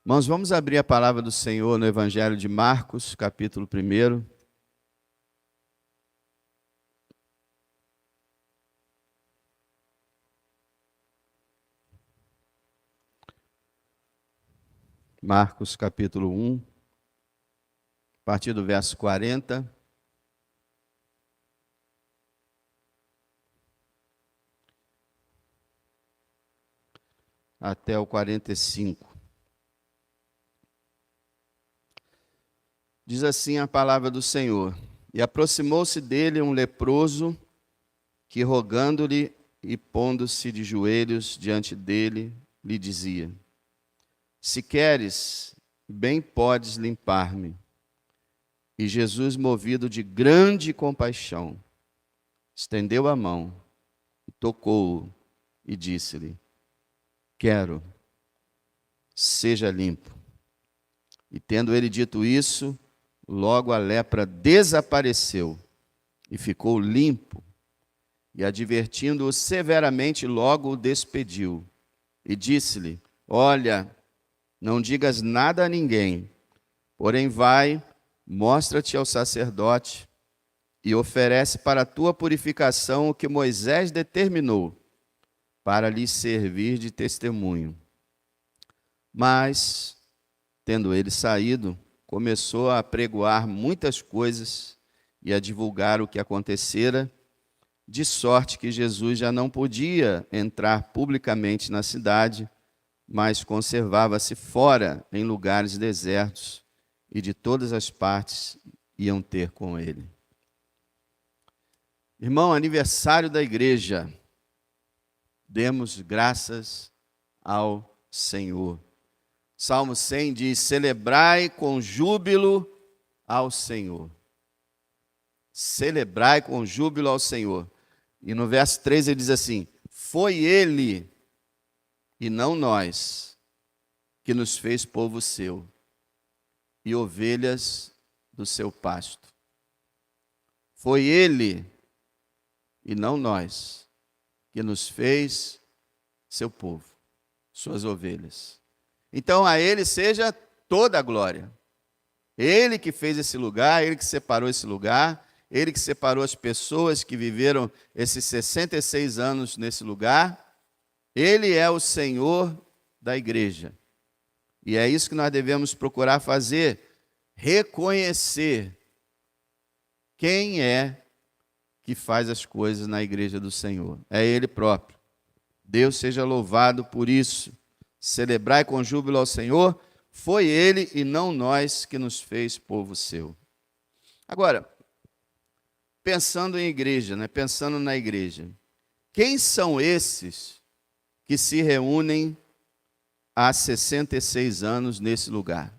Irmãos, vamos abrir a palavra do Senhor no Evangelho de Marcos, capítulo 1. Marcos, capítulo 1, a partir do verso 40. Até o 45. Diz assim a palavra do Senhor: E aproximou-se dele um leproso, que rogando-lhe e pondo-se de joelhos diante dele, lhe dizia: Se queres, bem podes limpar-me. E Jesus, movido de grande compaixão, estendeu a mão, tocou-o e disse-lhe: Quero, seja limpo. E tendo ele dito isso, logo a lepra desapareceu e ficou limpo. E advertindo-o severamente, logo o despediu. E disse-lhe: Olha, não digas nada a ninguém, porém vai, mostra-te ao sacerdote e oferece para a tua purificação o que Moisés determinou, para lhe servir de testemunho. Mas, tendo ele saído, começou a apregoar muitas coisas e a divulgar o que acontecera, de sorte que Jesus já não podia entrar publicamente na cidade, mas conservava-se fora em lugares desertos, e de todas as partes iam ter com ele. Irmão, aniversário da igreja, demos graças ao Senhor. Salmo 100 diz: celebrai com júbilo ao Senhor. Celebrai com júbilo ao Senhor. E no verso 3 ele diz assim: foi Ele, e não nós, que nos fez povo seu, e ovelhas do seu pasto. Foi Ele, e não nós, que nos fez seu povo, suas ovelhas. Então a Ele seja toda a glória. Ele que fez esse lugar, Ele que separou esse lugar, Ele que separou as pessoas que viveram esses 66 anos nesse lugar. Ele é o Senhor da igreja. E é isso que nós devemos procurar fazer, reconhecer quem é que faz as coisas na igreja do Senhor. É Ele próprio. Deus seja louvado por isso. Celebrai com júbilo ao Senhor, foi Ele e não nós que nos fez povo seu. Agora, pensando em igreja, pensando na igreja, quem são esses que se reúnem há 66 anos nesse lugar?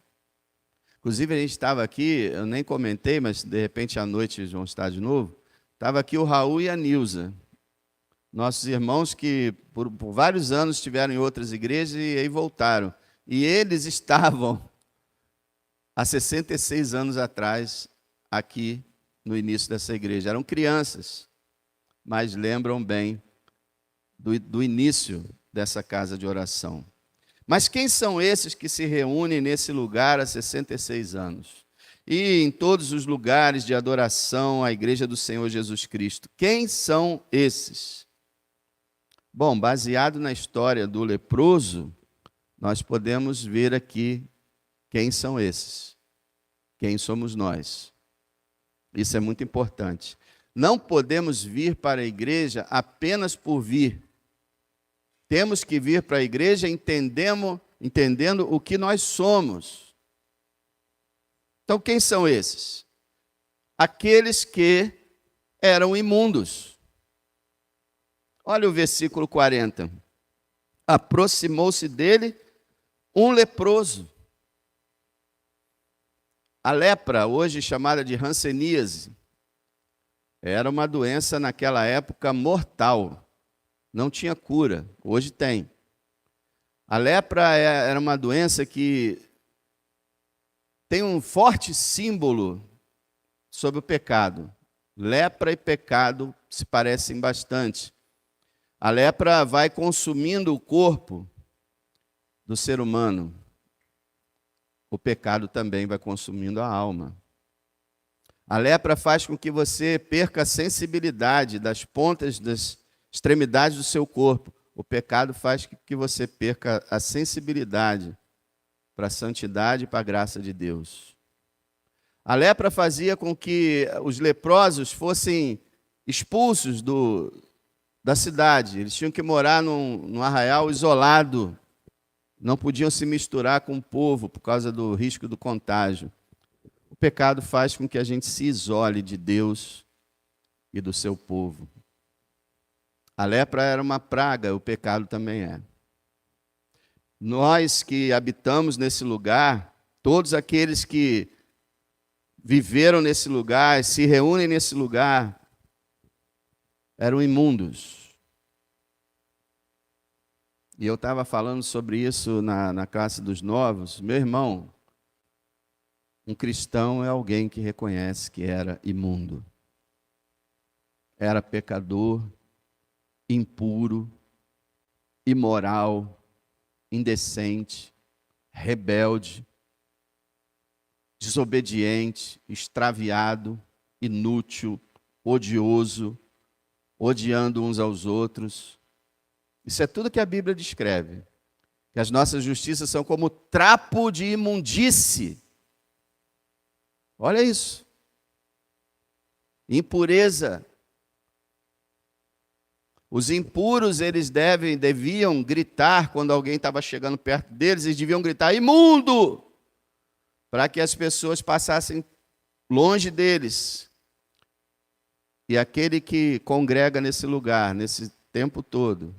Inclusive a gente estava aqui, eu nem comentei, mas de repente à noite eles vão estar de novo. Estava aqui o Raul e a Nilza, nossos irmãos que por vários anos estiveram em outras igrejas e aí voltaram. E eles estavam há 66 anos atrás aqui no início dessa igreja. Eram crianças, mas lembram bem do início dessa casa de oração. Mas quem são esses que se reúnem nesse lugar há 66 anos? E em todos os lugares de adoração à igreja do Senhor Jesus Cristo. Quem são esses? Bom, baseado na história do leproso, nós podemos ver aqui quem são esses. Quem somos nós. Isso é muito importante. Não podemos vir para a igreja apenas por vir. Temos que vir para a igreja entendendo o que nós somos. Então, quem são esses? Aqueles que eram imundos. Olha o versículo 40. Aproximou-se dele um leproso. A lepra, hoje chamada de hanseníase, era uma doença naquela época mortal. Não tinha cura, hoje tem. A lepra era uma doença que tem um forte símbolo sobre o pecado. Lepra e pecado se parecem bastante. A lepra vai consumindo o corpo do ser humano. o pecado também vai consumindo a alma. A lepra faz com que você perca a sensibilidade das pontas, das extremidades do seu corpo. O pecado faz com que você perca a sensibilidade para a santidade e para a graça de Deus. A lepra fazia com que os leprosos fossem expulsos da cidade. Eles tinham que morar num arraial isolado. Não podiam se misturar com o povo por causa do risco do contágio. O pecado faz com que a gente se isole de Deus e do seu povo. A lepra era uma praga, o pecado também é. Nós que habitamos nesse lugar, todos aqueles que viveram nesse lugar, se reúnem nesse lugar, eram imundos. E eu estava falando sobre isso na classe dos novos. Meu irmão, um cristão é alguém que reconhece que era imundo. Era pecador, impuro, imoral, indecente, rebelde, desobediente, extraviado, inútil, odioso, odiando uns aos outros. Isso é tudo que a Bíblia descreve. Que as nossas justiças são como trapo de imundície. Olha isso. Impureza. Os impuros, eles deviam gritar quando alguém estava chegando perto deles, eles deviam gritar, imundo! Para que as pessoas passassem longe deles. E aquele que congrega nesse lugar, nesse tempo todo,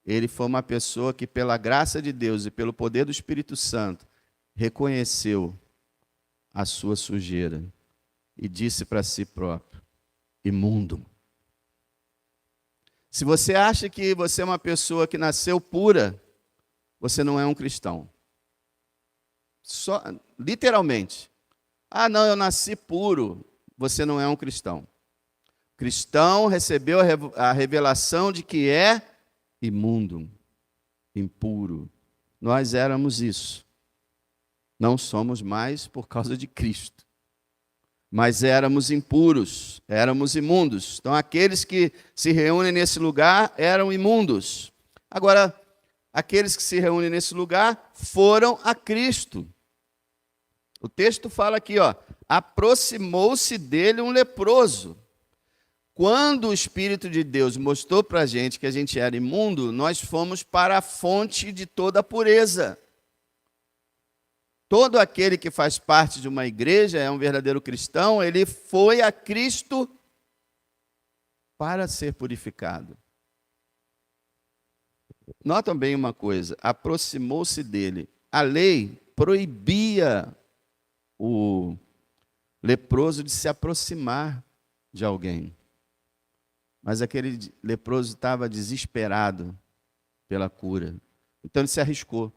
ele foi uma pessoa que, pela graça de Deus e pelo poder do Espírito Santo, reconheceu a sua sujeira e disse para si próprio, imundo. Se você acha que você é uma pessoa que nasceu pura, você não é um cristão. Literalmente. Ah, não, eu nasci puro. Você não é um cristão. Cristão recebeu a revelação de que é imundo, impuro. Nós éramos isso. Não somos mais por causa de Cristo. Mas éramos impuros, éramos imundos. Então, aqueles que se reúnem nesse lugar eram imundos. Agora, aqueles que se reúnem nesse lugar foram a Cristo. O texto fala aqui, aproximou-se dele um leproso. Quando o Espírito de Deus mostrou para a gente que a gente era imundo, nós fomos para a fonte de toda a pureza. Todo aquele que faz parte de uma igreja, é um verdadeiro cristão, ele foi a Cristo para ser purificado. Notam bem uma coisa, aproximou-se dele. A lei proibia o leproso de se aproximar de alguém. Mas aquele leproso estava desesperado pela cura. Então ele se arriscou.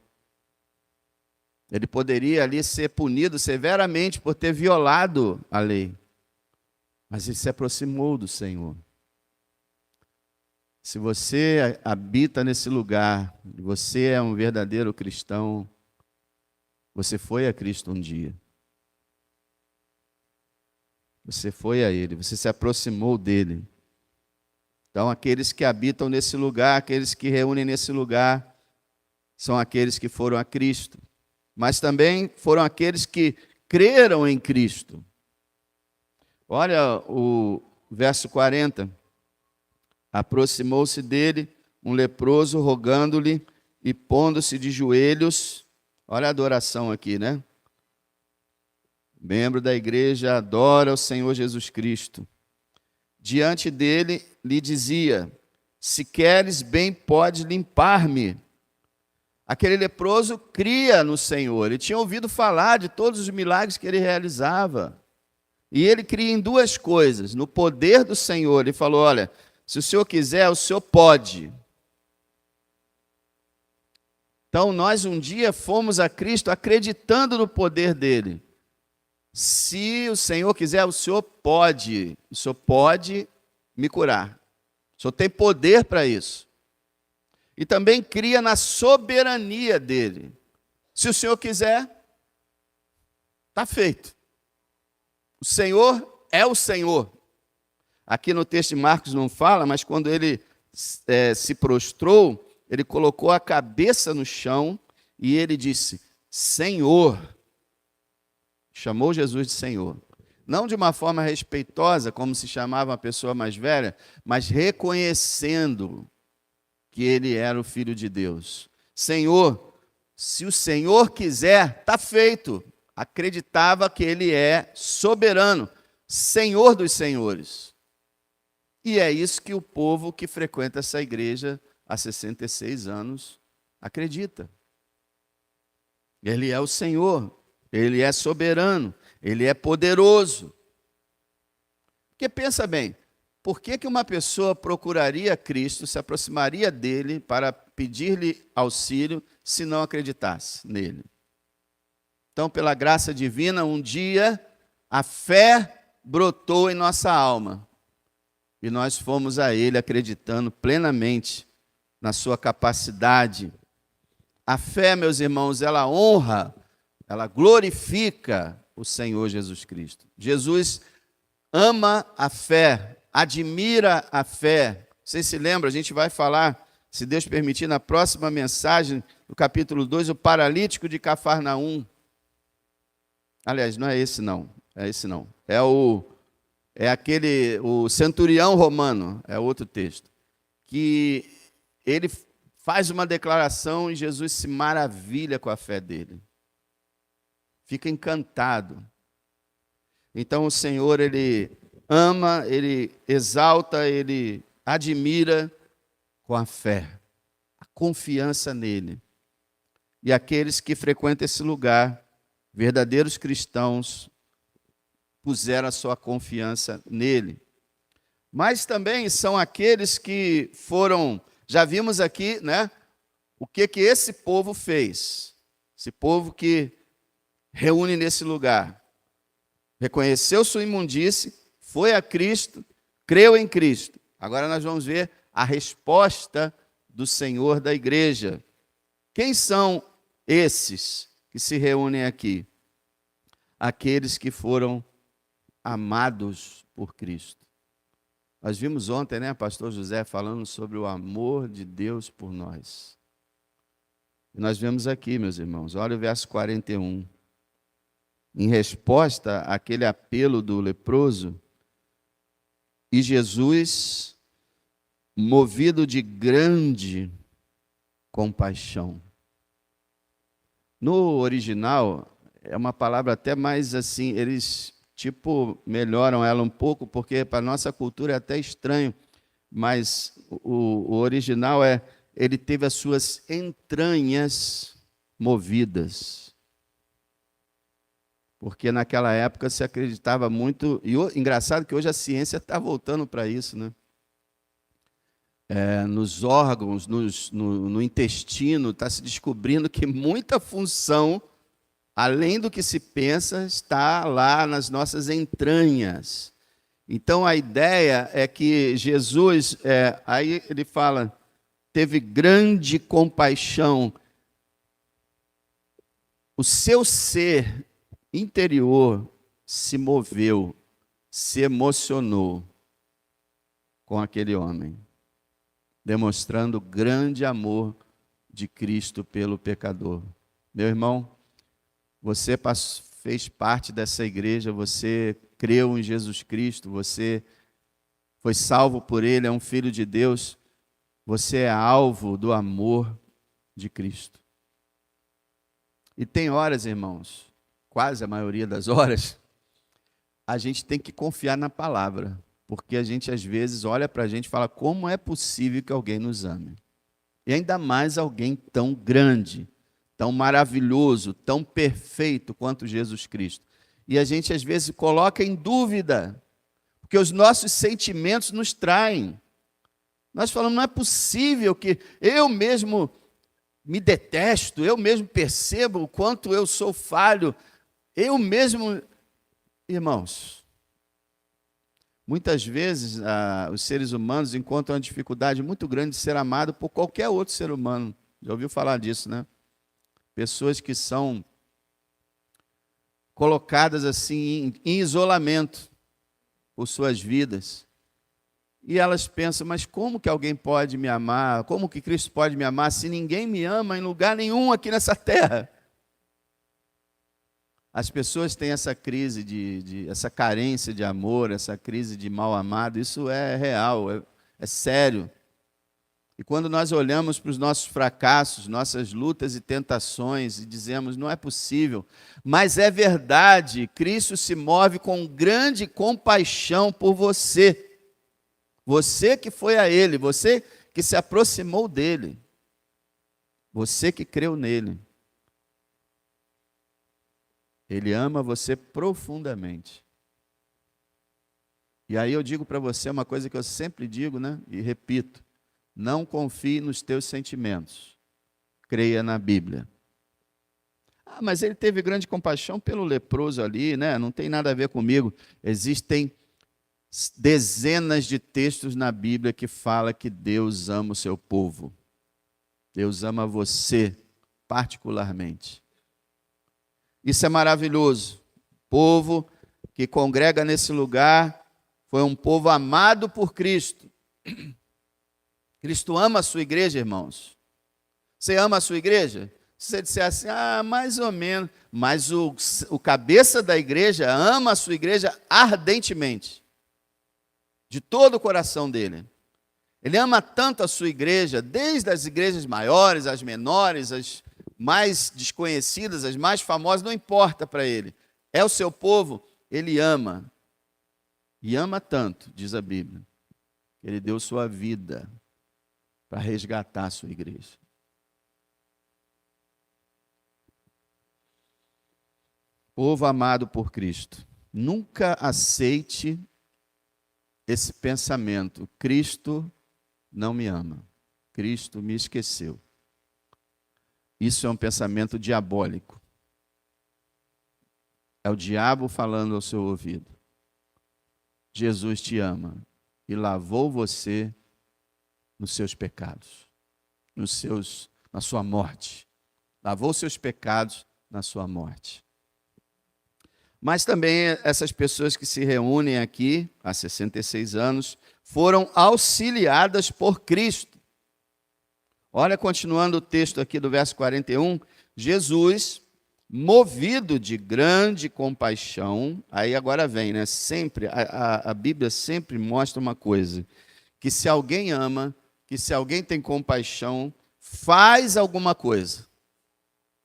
Ele poderia ali ser punido severamente por ter violado a lei. Mas ele se aproximou do Senhor. Se você habita nesse lugar, você é um verdadeiro cristão, você foi a Cristo um dia. Você foi a Ele, você se aproximou dEle. Então, aqueles que habitam nesse lugar, aqueles que reúnem nesse lugar, são aqueles que foram a Cristo. Mas também foram aqueles que creram em Cristo. Olha o verso 40. Aproximou-se dele um leproso, rogando-lhe e pondo-se de joelhos. Olha a adoração aqui, né? Membro da igreja adora o Senhor Jesus Cristo. Diante dele lhe dizia, se queres bem podes limpar-me. Aquele leproso cria no Senhor, ele tinha ouvido falar de todos os milagres que ele realizava. E ele cria em duas coisas, no poder do Senhor. Ele falou, olha, se o Senhor quiser, o Senhor pode. Então, nós um dia fomos a Cristo acreditando no poder dele. Se o Senhor quiser, o Senhor pode me curar. O Senhor tem poder para isso. E também cria na soberania dele. Se o Senhor quiser, está feito. O Senhor é o Senhor. Aqui no texto de Marcos não fala, mas quando ele se prostrou, ele colocou a cabeça no chão e ele disse, Senhor. Chamou Jesus de Senhor. Não de uma forma respeitosa, como se chamava uma pessoa mais velha, mas reconhecendo que ele era o Filho de Deus. Senhor, se o Senhor quiser, está feito. Acreditava que ele é soberano, Senhor dos senhores. E é isso que o povo que frequenta essa igreja há 66 anos acredita. Ele é o Senhor, ele é soberano, ele é poderoso. Porque pensa bem, por que uma pessoa procuraria Cristo, se aproximaria dele para pedir-lhe auxílio, se não acreditasse nele? Então, pela graça divina, um dia a fé brotou em nossa alma. E nós fomos a ele acreditando plenamente na sua capacidade. A fé, meus irmãos, ela honra, ela glorifica o Senhor Jesus Cristo. Jesus ama a fé, admira a fé. Vocês se lembram, a gente vai falar, se Deus permitir, na próxima mensagem, no capítulo 2, o paralítico de Cafarnaum. Aliás, não é esse não, o centurião romano, é outro texto, que ele faz uma declaração e Jesus se maravilha com a fé dele. Fica encantado. Então o Senhor, ele ama, ele exalta, ele admira com a fé, a confiança nele. E aqueles que frequentam esse lugar, verdadeiros cristãos, puseram a sua confiança nele. Mas também são aqueles que foram, já vimos aqui, né, o que esse povo fez. Esse povo que reúne nesse lugar. Reconheceu sua imundície, foi a Cristo, creu em Cristo. Agora nós vamos ver a resposta do Senhor da igreja. Quem são esses que se reúnem aqui? Aqueles que foram amados por Cristo. Nós vimos ontem, né, pastor José falando sobre o amor de Deus por nós. E nós vemos aqui, meus irmãos, olha o verso 41. Em resposta àquele apelo do leproso, e Jesus, movido de grande compaixão. No original, é uma palavra até mais assim, eles melhoram ela um pouco, porque para a nossa cultura é até estranho, mas o original ele teve as suas entranhas movidas. Porque naquela época se acreditava muito, e engraçado que hoje a ciência está voltando para isso, né? Nos órgãos, no intestino, está se descobrindo que muita função, além do que se pensa, está lá nas nossas entranhas. Então a ideia é que Jesus, aí ele fala, teve grande compaixão. O seu ser interior se moveu, se emocionou com aquele homem, demonstrando o grande amor de Cristo pelo pecador. Meu irmão, você fez parte dessa igreja, você creu em Jesus Cristo, você foi salvo por Ele, é um filho de Deus, você é alvo do amor de Cristo. E tem horas, irmãos, quase a maioria das horas, a gente tem que confiar na palavra, porque a gente às vezes olha para a gente e fala, como é possível que alguém nos ame? E ainda mais alguém tão grande, tão maravilhoso, tão perfeito quanto Jesus Cristo. E a gente às vezes coloca em dúvida, porque os nossos sentimentos nos traem. Nós falamos, não é possível que eu mesmo me detesto, eu mesmo percebo o quanto eu sou falho, eu mesmo... Irmãos, muitas vezes os seres humanos encontram uma dificuldade muito grande de ser amado por qualquer outro ser humano. Já ouviu falar disso, né? Pessoas que são colocadas assim em isolamento por suas vidas. E elas pensam, mas como que alguém pode me amar? Como que Cristo pode me amar se ninguém me ama em lugar nenhum aqui nessa terra? As pessoas têm essa crise essa carência de amor, essa crise de mal amado, isso é real, é sério. E quando nós olhamos para os nossos fracassos, nossas lutas e tentações, e dizemos, não é possível, mas é verdade, Cristo se move com grande compaixão por você. Você que foi a Ele, você que se aproximou dEle, você que creu nele. Ele ama você profundamente. E aí eu digo para você uma coisa que eu sempre digo, né? E repito, não confie nos teus sentimentos, creia na Bíblia. Ah, mas ele teve grande compaixão pelo leproso ali, né? Não tem nada a ver comigo. Existem dezenas de textos na Bíblia que fala que Deus ama o seu povo. Deus ama você particularmente. Isso é maravilhoso. O povo que congrega nesse lugar foi um povo amado por Cristo. Cristo ama a sua igreja, irmãos. Você ama a sua igreja? Se você disser assim, mais ou menos, mas o cabeça da igreja ama a sua igreja ardentemente, de todo o coração dele. Ele ama tanto a sua igreja, desde as igrejas maiores, as menores, as mais desconhecidas, as mais famosas, não importa para ele. É o seu povo, ele ama. E ama tanto, diz a Bíblia, que ele deu sua vida para resgatar a sua igreja. Povo amado por Cristo, nunca aceite esse pensamento, Cristo não me ama, Cristo me esqueceu. Isso é um pensamento diabólico. É o diabo falando ao seu ouvido. Jesus te ama e lavou você nos seus pecados, na sua morte. Lavou seus pecados na sua morte. Mas também essas pessoas que se reúnem aqui há 66 anos foram auxiliadas por Cristo. Olha, continuando o texto aqui do verso 41, Jesus, movido de grande compaixão, aí agora vem, né? Sempre, a Bíblia sempre mostra uma coisa, que se alguém ama, que se alguém tem compaixão, faz alguma coisa.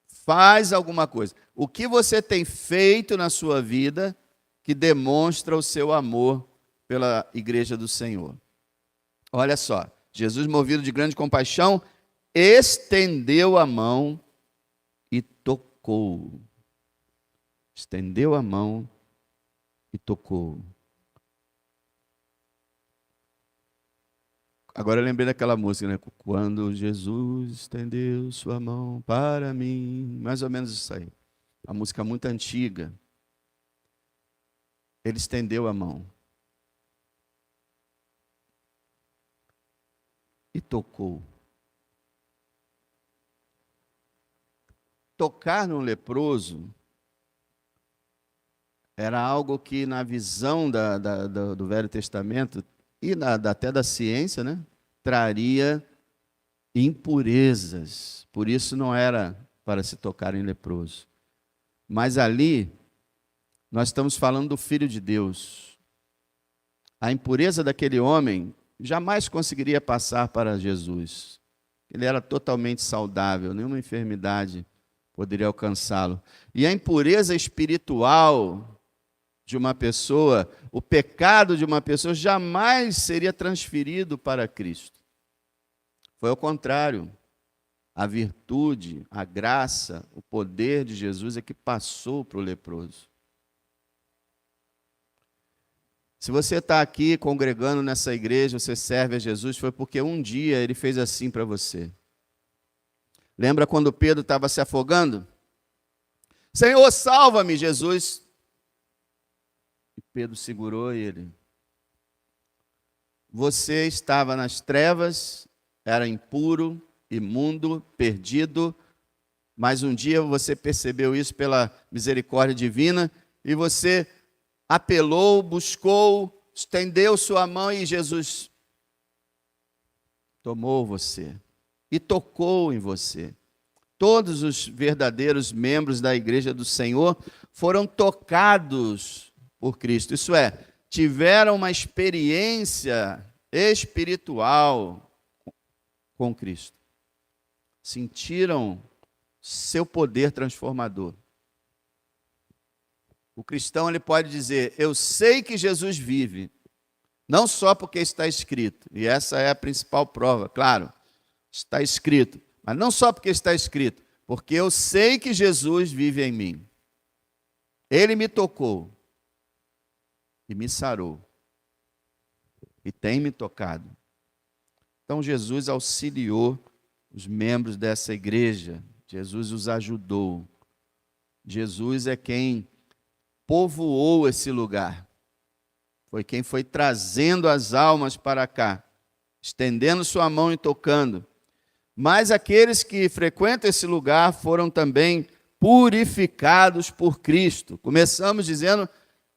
Faz alguma coisa. O que você tem feito na sua vida que demonstra o seu amor pela igreja do Senhor? Olha só, Jesus, movido de grande compaixão, estendeu a mão e tocou. Estendeu a mão e tocou. Agora eu lembrei daquela música, né? Quando Jesus estendeu sua mão para mim. Mais ou menos isso aí. Uma música muito antiga. Ele estendeu a mão. E tocou. Tocar num leproso era algo que na visão do Velho Testamento e até da ciência, né, traria impurezas. Por isso não era para se tocar em leproso. Mas ali, nós estamos falando do Filho de Deus. A impureza daquele homem jamais conseguiria passar para Jesus. Ele era totalmente saudável, nenhuma enfermidade poderia alcançá-lo. E a impureza espiritual de uma pessoa, o pecado de uma pessoa jamais seria transferido para Cristo. Foi ao contrário. A virtude, a graça, o poder de Jesus é que passou para o leproso. Se você está aqui congregando nessa igreja, você serve a Jesus, foi porque um dia ele fez assim para você. Lembra quando Pedro estava se afogando? Senhor, salva-me, Jesus. E Pedro segurou ele. Você estava nas trevas, era impuro, imundo, perdido, mas um dia você percebeu isso pela misericórdia divina e você apelou, buscou, estendeu sua mão e Jesus tomou você e tocou em você. Todos os verdadeiros membros da igreja do Senhor foram tocados por Cristo. Isso é, tiveram uma experiência espiritual com Cristo. Sentiram seu poder transformador. O cristão ele pode dizer: eu sei que Jesus vive, não só porque está escrito, e essa é a principal prova, claro, está escrito, mas não só porque está escrito, porque eu sei que Jesus vive em mim. Ele me tocou e me sarou, e tem me tocado. Então Jesus auxiliou os membros dessa igreja, Jesus os ajudou. Jesus é quem povoou esse lugar. Foi quem foi trazendo as almas para cá, estendendo sua mão e tocando. Mas aqueles que frequentam esse lugar foram também purificados por Cristo. Começamos dizendo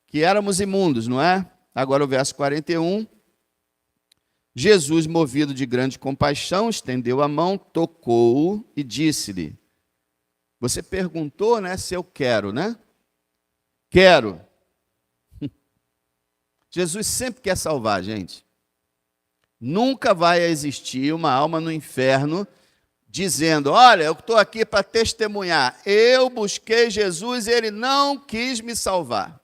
que éramos imundos, não é? Agora o verso 41. Jesus, movido de grande compaixão, estendeu a mão, tocou-o e disse-lhe: você perguntou, né, se eu quero, né? Quero. Jesus sempre quer salvar, gente. Nunca vai existir uma alma no inferno dizendo: olha, eu estou aqui para testemunhar, eu busquei Jesus e ele não quis me salvar.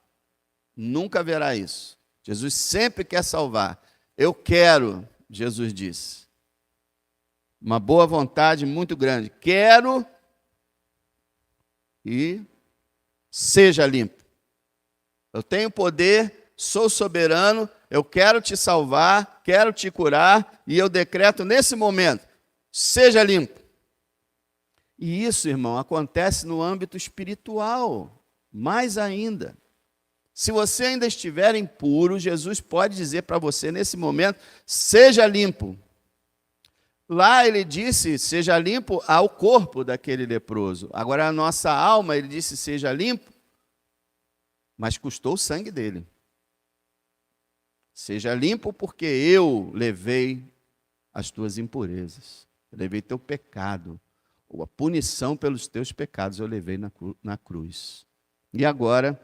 Nunca haverá isso. Jesus sempre quer salvar. Eu quero, Jesus disse. Uma boa vontade muito grande. Quero e seja limpo. Eu tenho poder, sou soberano, eu quero te salvar, quero te curar, e eu decreto nesse momento: seja limpo. E isso, irmão, acontece no âmbito espiritual, mais ainda. Se você ainda estiver impuro, Jesus pode dizer para você nesse momento: seja limpo. Lá ele disse: seja limpo ao corpo daquele leproso. Agora a nossa alma, ele disse: seja limpo, mas custou o sangue dele. Seja limpo porque eu levei as tuas impurezas, eu levei teu pecado, ou a punição pelos teus pecados eu levei na cruz. E agora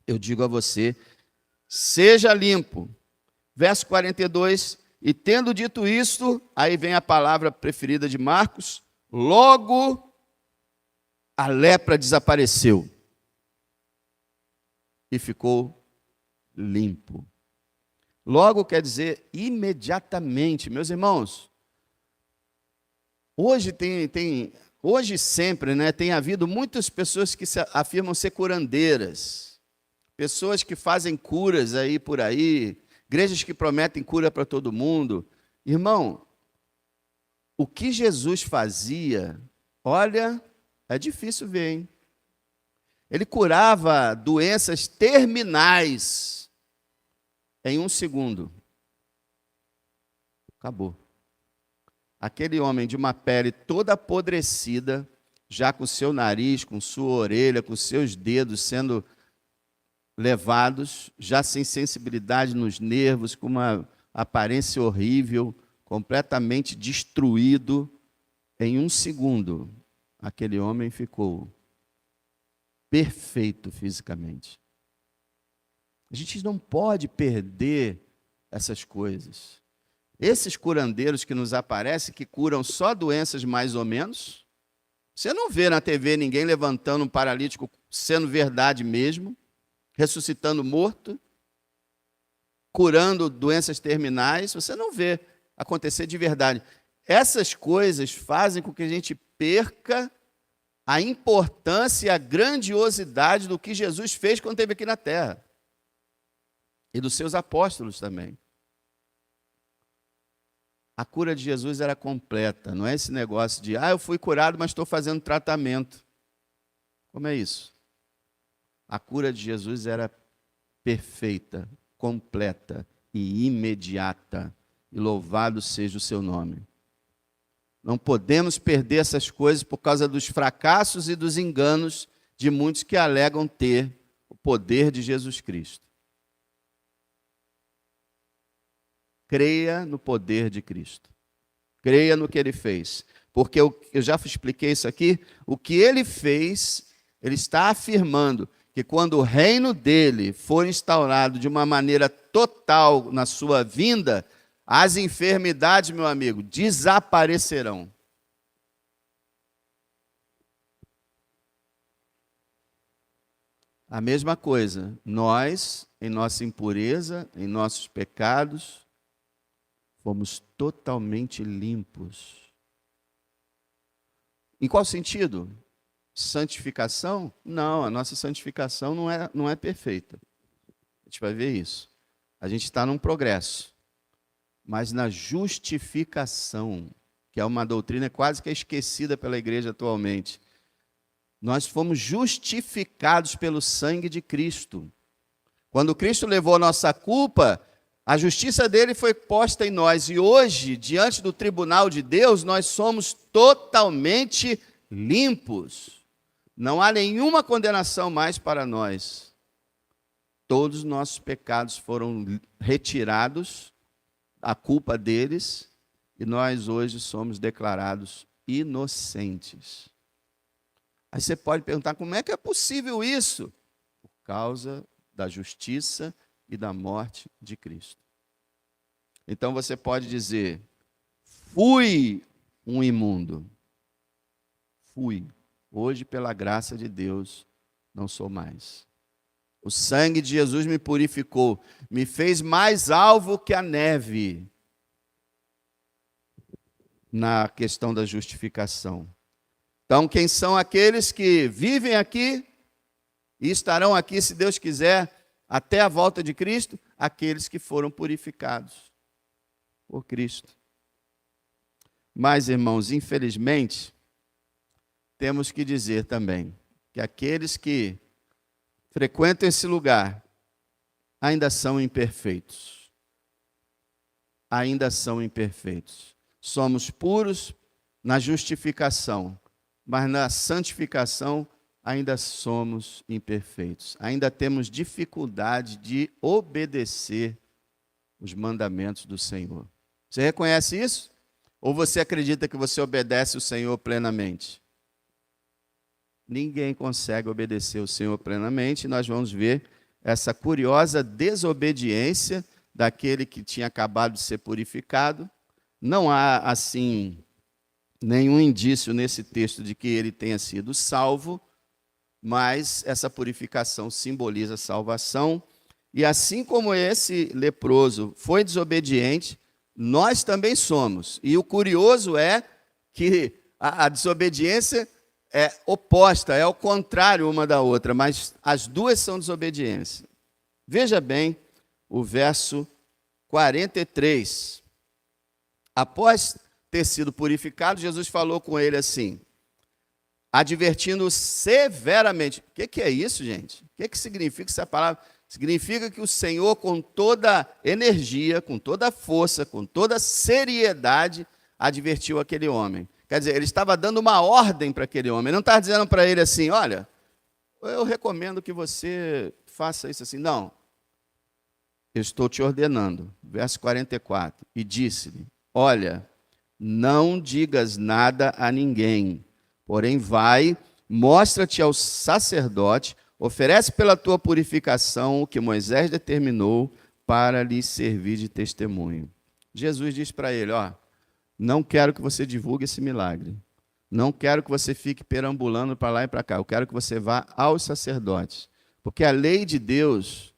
eu digo a você: seja limpo. Verso 42, e tendo dito isto, aí vem a palavra preferida de Marcos: logo a lepra desapareceu e ficou limpo. Logo quer dizer imediatamente. Meus irmãos, hoje hoje sempre, né, tem havido muitas pessoas que se afirmam ser curandeiras, pessoas que fazem curas aí por aí, igrejas que prometem cura para todo mundo. Irmão, o que Jesus fazia, olha, é difícil ver, hein? Ele curava doenças terminais em 1 segundo. Acabou. Aquele homem de uma pele toda apodrecida, já com seu nariz, com sua orelha, com seus dedos sendo levados, já sem sensibilidade nos nervos, com uma aparência horrível, completamente destruído, em 1 segundo, aquele homem ficou perfeito fisicamente. A gente não pode perder essas coisas. Esses curandeiros que nos aparecem, que curam só doenças mais ou menos, você não vê na TV ninguém levantando um paralítico sendo verdade mesmo, ressuscitando morto, curando doenças terminais, você não vê acontecer de verdade. Essas coisas fazem com que a gente perca a importância e a grandiosidade do que Jesus fez quando esteve aqui na terra. E dos seus apóstolos também. A cura de Jesus era completa, não é esse negócio de: eu fui curado, mas estou fazendo tratamento. Como é isso? A cura de Jesus era perfeita, completa e imediata. E louvado seja o seu nome. Não podemos perder essas coisas por causa dos fracassos e dos enganos de muitos que alegam ter o poder de Jesus Cristo. Creia no poder de Cristo. Creia no que Ele fez. Porque eu já expliquei isso aqui, o que Ele fez, Ele está afirmando que quando o reino dEle for instaurado de uma maneira total na sua vinda, as enfermidades, meu amigo, desaparecerão. A mesma coisa, nós, em nossa impureza, em nossos pecados, fomos totalmente limpos. Em qual sentido? Santificação? Não, a nossa santificação não é perfeita. A gente vai ver isso. A gente está num progresso. Mas na justificação, que é uma doutrina quase que esquecida pela igreja atualmente, nós fomos justificados pelo sangue de Cristo. Quando Cristo levou a nossa culpa, a justiça dele foi posta em nós. E hoje, diante do tribunal de Deus, nós somos totalmente limpos. Não há nenhuma condenação mais para nós. Todos os nossos pecados foram retirados, a culpa deles, e nós hoje somos declarados inocentes. Aí você pode perguntar, como é que é possível isso? Por causa da justiça e da morte de Cristo. Então você pode dizer, fui um imundo. Fui. Hoje, pela graça de Deus, não sou mais. O sangue de Jesus me purificou, me fez mais alvo que a neve. Na questão da justificação. Então, quem são aqueles que vivem aqui e estarão aqui, se Deus quiser, até a volta de Cristo? Aqueles que foram purificados por Cristo. Mas, irmãos, infelizmente, temos que dizer também que aqueles que frequentam esse lugar ainda são imperfeitos. Ainda são imperfeitos. Somos puros na justificação, mas na santificação ainda somos imperfeitos. Ainda temos dificuldade de obedecer os mandamentos do Senhor. Você reconhece isso? Ou você acredita que você obedece o Senhor plenamente? Ninguém consegue obedecer o Senhor plenamente. Nós vamos ver essa curiosa desobediência daquele que tinha acabado de ser purificado. Não há, assim, nenhum indício nesse texto de que ele tenha sido salvo, mas essa purificação simboliza a salvação. E assim como esse leproso foi desobediente, nós também somos. E o curioso é que a desobediência é oposta, é o contrário uma da outra, mas as duas são desobediência. Veja bem o verso 43. Após ter sido purificado, Jesus falou com ele assim, advertindo-o severamente. O que é isso, gente? O que significa essa palavra? Significa que o Senhor, com toda energia, com toda força, com toda seriedade, advertiu aquele homem. Quer dizer, ele estava dando uma ordem para aquele homem. Ele não estava dizendo para ele assim, olha, eu recomendo que você faça isso assim. Não, eu estou te ordenando. Verso 44. E disse-lhe, olha, não digas nada a ninguém, porém vai, mostra-te ao sacerdote, oferece pela tua purificação o que Moisés determinou para lhe servir de testemunho. Jesus diz para ele, ó, não quero que você divulgue esse milagre. Não quero que você fique perambulando para lá e para cá. Eu quero que você vá aos sacerdotes. Porque a lei de Deus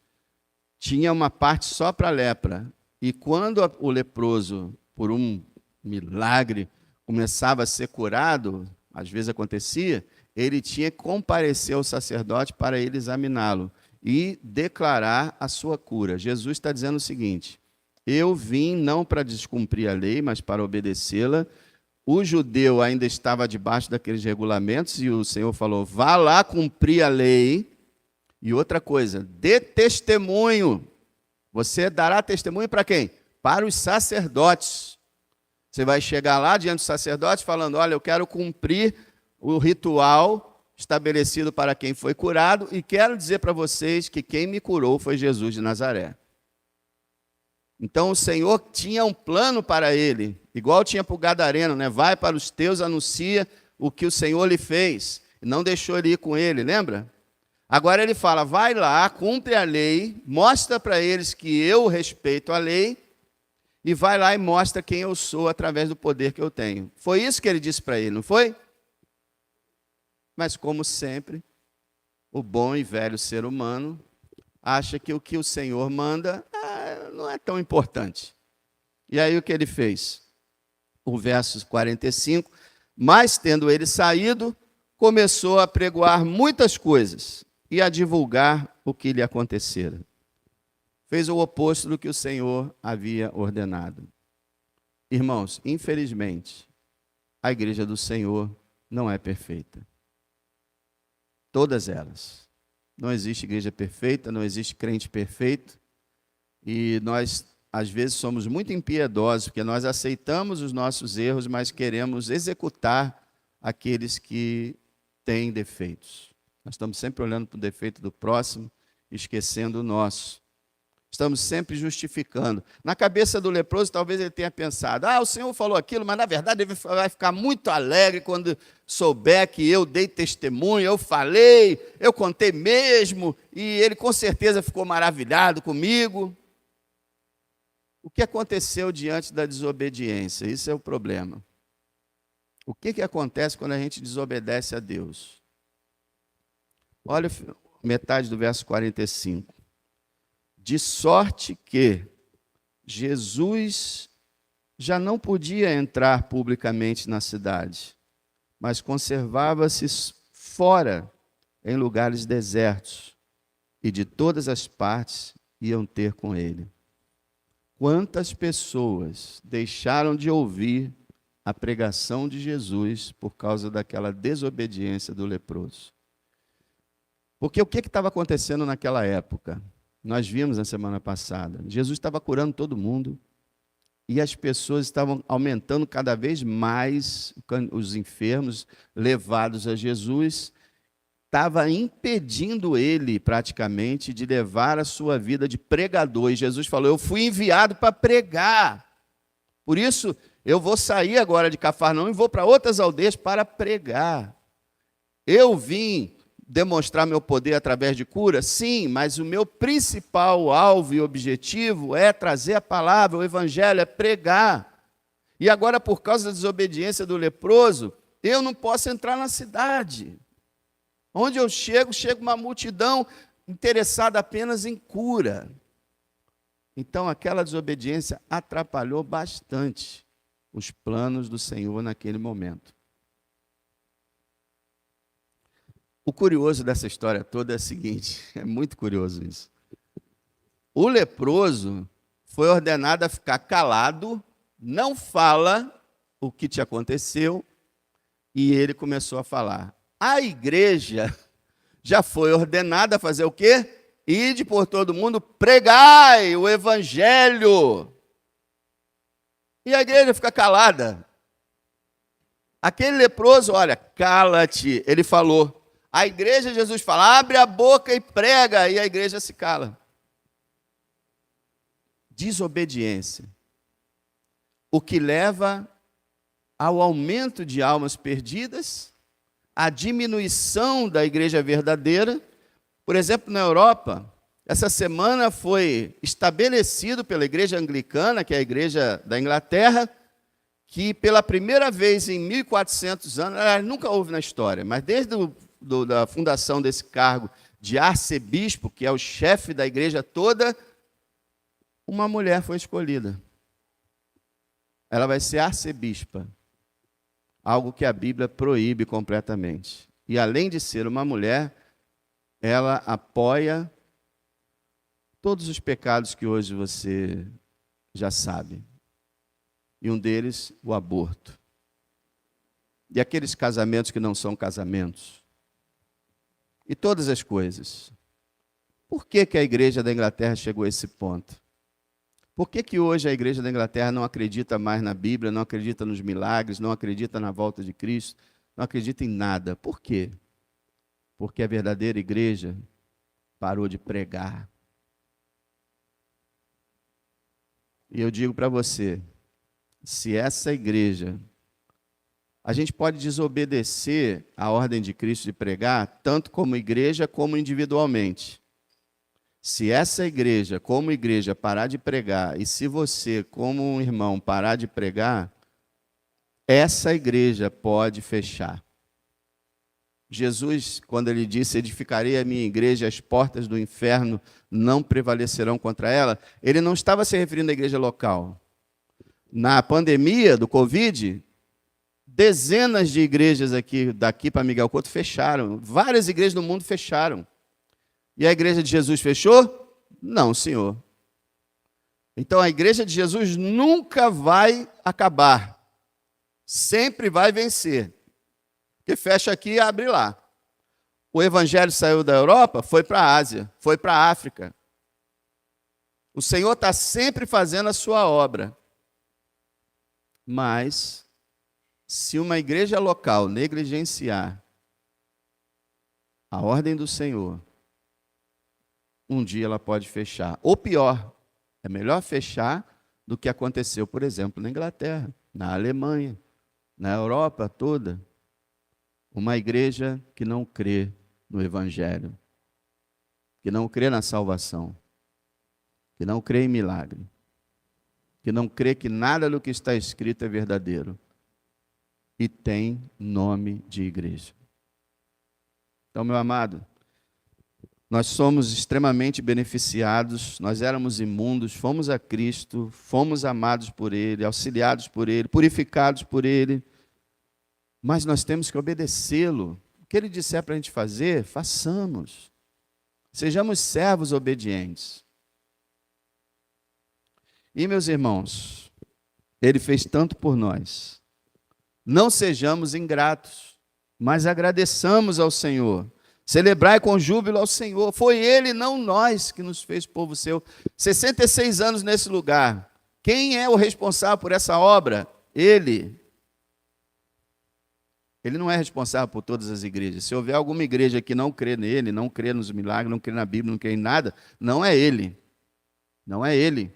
tinha uma parte só para a lepra. E quando o leproso, por um milagre, começava a ser curado, às vezes acontecia, ele tinha que comparecer ao sacerdote para ele examiná-lo e declarar a sua cura. Jesus está dizendo o seguinte, eu vim não para descumprir a lei, mas para obedecê-la. O judeu ainda estava debaixo daqueles regulamentos e o Senhor falou, vá lá cumprir a lei. E outra coisa, dê testemunho. Você dará testemunho para quem? Para os sacerdotes. Você vai chegar lá diante do sacerdote falando, olha, eu quero cumprir o ritual estabelecido para quem foi curado e quero dizer para vocês que quem me curou foi Jesus de Nazaré. Então o Senhor tinha um plano para ele, igual tinha para o gadareno, né? Vai para os teus, anuncia o que o Senhor lhe fez. E não deixou ele ir com ele, lembra? Agora ele fala, vai lá, cumpre a lei, mostra para eles que eu respeito a lei, e vai lá e mostra quem eu sou através do poder que eu tenho. Foi isso que ele disse para ele, não foi? Mas como sempre, o bom e velho ser humano acha que o Senhor manda não é tão importante. E aí o que ele fez? O verso 45, mas tendo ele saído, começou a pregoar muitas coisas e a divulgar o que lhe acontecera. Fez o oposto do que o Senhor havia ordenado. Irmãos, infelizmente, a igreja do Senhor não é perfeita. Todas elas. Não existe igreja perfeita, não existe crente perfeito. E nós, às vezes, somos muito impiedosos, porque nós aceitamos os nossos erros, mas queremos executar aqueles que têm defeitos. Nós estamos sempre olhando para o defeito do próximo, esquecendo o nosso. Estamos sempre justificando. Na cabeça do leproso, talvez ele tenha pensado, o Senhor falou aquilo, mas na verdade ele vai ficar muito alegre quando souber que eu dei testemunho, eu falei, eu contei mesmo, e ele com certeza ficou maravilhado comigo. O que aconteceu diante da desobediência? Isso é o problema. O que acontece quando a gente desobedece a Deus? Olha metade do verso 45. De sorte que Jesus já não podia entrar publicamente na cidade, mas conservava-se fora, em lugares desertos, e de todas as partes iam ter com ele. Quantas pessoas deixaram de ouvir a pregação de Jesus por causa daquela desobediência do leproso? Porque o que estava acontecendo naquela época? Nós vimos na semana passada, Jesus estava curando todo mundo e as pessoas estavam aumentando cada vez mais, os enfermos levados a Jesus, estava impedindo ele praticamente de levar a sua vida de pregador. E Jesus falou, eu fui enviado para pregar, por isso eu vou sair agora de Cafarnaum e vou para outras aldeias para pregar. Eu vim demonstrar meu poder através de cura? Sim, mas o meu principal alvo e objetivo é trazer a palavra, o evangelho, é pregar. E agora, por causa da desobediência do leproso, eu não posso entrar na cidade. Onde eu chego, chega uma multidão interessada apenas em cura. Então, aquela desobediência atrapalhou bastante os planos do Senhor naquele momento. O curioso dessa história toda é o seguinte, é muito curioso isso. O leproso foi ordenado a ficar calado, não fala o que te aconteceu, e ele começou a falar. A igreja já foi ordenada a fazer o quê? Ide por todo mundo, pregai o evangelho. E a igreja fica calada. Aquele leproso, olha, cala-te, ele falou. A igreja, Jesus fala, abre a boca e prega, e a igreja se cala. Desobediência. O que leva ao aumento de almas perdidas, à diminuição da igreja verdadeira. Por exemplo, na Europa, essa semana foi estabelecido pela igreja anglicana, que é a igreja da Inglaterra, que pela primeira vez em 1400 anos, nunca houve na história, mas desde da fundação desse cargo de arcebispo, que é o chefe da igreja toda, uma mulher foi escolhida. Ela vai ser arcebispa, algo que a Bíblia proíbe completamente. E além de ser uma mulher, ela apoia todos os pecados que hoje você já sabe. E um deles, o aborto. E aqueles casamentos que não são casamentos. E todas as coisas. Por que a igreja da Inglaterra chegou a esse ponto? Por que que hoje a igreja da Inglaterra não acredita mais na Bíblia, não acredita nos milagres, não acredita na volta de Cristo, não acredita em nada? Por quê? Porque a verdadeira igreja parou de pregar. E eu digo para você, se essa igreja, a gente pode desobedecer a ordem de Cristo de pregar, tanto como igreja como individualmente. Se essa igreja, como igreja, parar de pregar, e se você, como um irmão, parar de pregar, essa igreja pode fechar. Jesus, quando ele disse, edificarei a minha igreja, as portas do inferno não prevalecerão contra ela, ele não estava se referindo à igreja local. Na pandemia do Covid, dezenas de igrejas daqui para Miguel Couto fecharam. Várias igrejas do mundo fecharam. E a igreja de Jesus fechou? Não, senhor. Então a igreja de Jesus nunca vai acabar. Sempre vai vencer. Porque fecha aqui e abre lá. O evangelho saiu da Europa, foi para a Ásia, foi para a África. O Senhor está sempre fazendo a sua obra. Mas, se uma igreja local negligenciar a ordem do Senhor, um dia ela pode fechar. Ou pior, é melhor fechar do que aconteceu, por exemplo, na Inglaterra, na Alemanha, na Europa toda. Uma igreja que não crê no Evangelho, que não crê na salvação, que não crê em milagre, que não crê que nada do que está escrito é verdadeiro e tem nome de igreja. Então, meu amado, nós somos extremamente beneficiados, nós éramos imundos, fomos a Cristo, fomos amados por Ele, auxiliados por Ele, purificados por Ele, mas nós temos que obedecê-lo. O que Ele disser para a gente fazer, façamos. Sejamos servos obedientes. E, meus irmãos, Ele fez tanto por nós. Não sejamos ingratos, mas agradeçamos ao Senhor. Celebrai com júbilo ao Senhor. Foi Ele, não nós, que nos fez povo seu. 66 anos nesse lugar. Quem é o responsável por essa obra? Ele. Ele não é responsável por todas as igrejas. Se houver alguma igreja que não crê nele, não crê nos milagres, não crê na Bíblia, não crê em nada, não é ele. Não é ele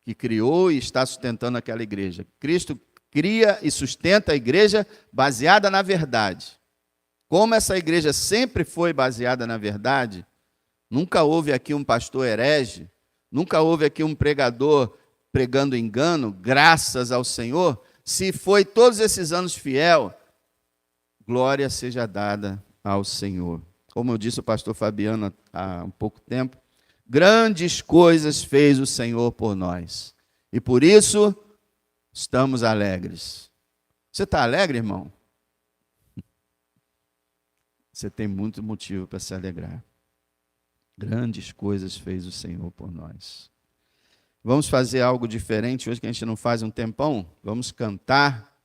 que criou e está sustentando aquela igreja. Cristo cria e sustenta a igreja baseada na verdade. Como essa igreja sempre foi baseada na verdade, nunca houve aqui um pastor herege, nunca houve aqui um pregador pregando engano, graças ao Senhor. Se foi todos esses anos fiel, glória seja dada ao Senhor. Como eu disse o pastor Fabiano há um pouco tempo, grandes coisas fez o Senhor por nós. E por isso, estamos alegres. Você está alegre, irmão? Você tem muito motivo para se alegrar. Grandes coisas fez o Senhor por nós. Vamos fazer algo diferente hoje que a gente não faz um tempão? Vamos cantar